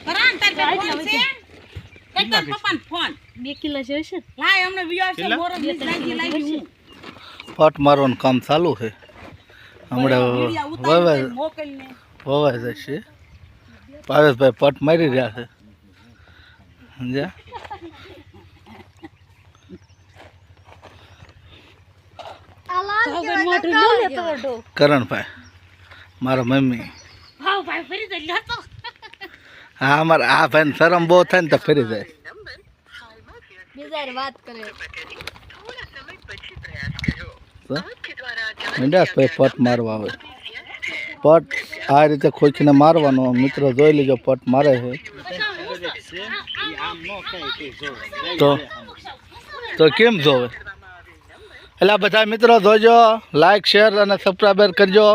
કરાન તાર ફોન છે કઈતર પપ્પાને ફોન 2 કિલો છે હશે લાય અમને વિયાર છે મોરો બીજ લાગી હું પટ મારવાનું કામ ચાલુ છે હમણાં વવાય મોકલીને વવાય જશે પાવેશભાઈ પટ મારી રહ્યા છે સમજ્યા કરણભાઈ મારા મમ્મી ભાવ ભાઈ ફરી જઈ તો હા અમારે આ ભાઈ શરમ બહુ થાય ને તો ફરી જાય બીજા વાત કરે મીંડાસભાઈ પટ મારવા આવે પટ આ રીતે ખોખીને મારવાનો મિત્રો જોઈ લીજો પટ મારે છે તો કેમ જોવે એટલે બધા મિત્રો જોજો લાઈક શેર અને સબસ્ક્રાઈબર કરજો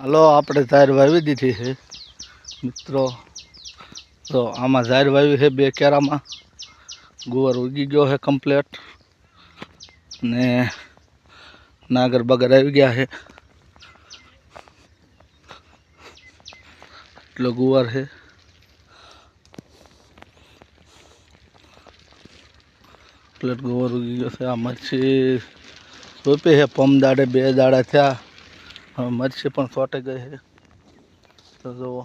હલો આપણે ઝાર વાવી દીધી છે મિત્રો તો આમાં ઝાર વાવી છે 2 કેરામાં ગુવાર ઉગી ગયો છે કમ્પ્લેટ ને નાગર બગર આવી ગયા છે એટલો ગુવાર છે કમ્પ્લેટ ગુવાર ઉગી ગયો છે આ મરચી સોંપી છે પમ દાડે 2 દાડા થયા હવે મરચી પણ સોટી ગઈ છે તો જુઓ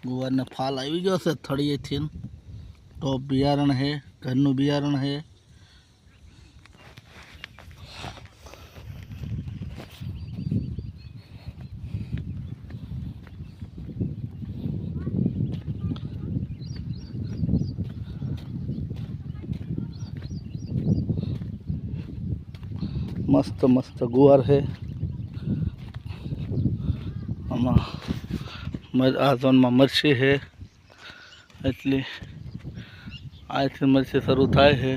ગુવારને ફાલ આવી ગયો છે થળીએથી ટોપ બિયારણ છે ઘરનું બિયારણ છે મસ્ત મસ્ત ગુવાર છે આમાં આ ઝોનમાં મરચી છે એટલી અહીંથી મરચી શરૂ થાય છે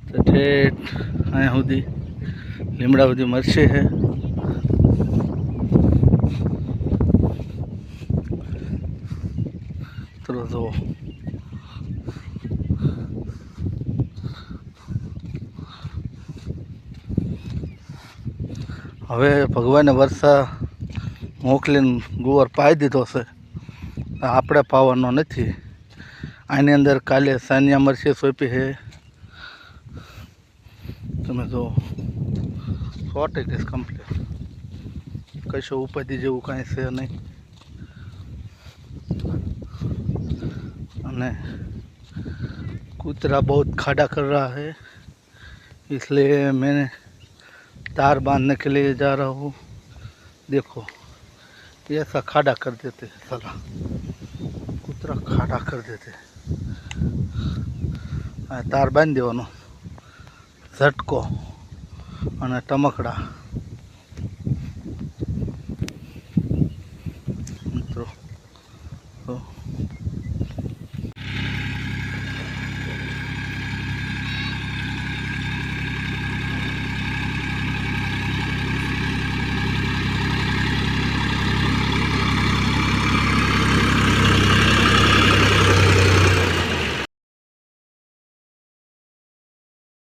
તો ઠેઠ અહીંયા સુધી લીમડા સુધી મરચી છે તો જુઓ હવે ભગવાને વર્ષા મોકલીને ગુવાર પાઈ દીધો છે આપણે પાવાનો નથી આની અંદર કાલે સાનિયા મરચી સોંપી છે તમે જો 100% કમ્પ્લીટ કશું ઉપાધિ જેવું કાંઈ છે નહીં અને कुतरा बहुत खाड़ा कर रहा है इसलिए मैंने तार बांधने के लिए जा रहा हूँ देखो ऐसा खाड़ा कर देते हैं साला कुतरा खाड़ा कर देते तार बांध देवानो झटको અને ટમકડા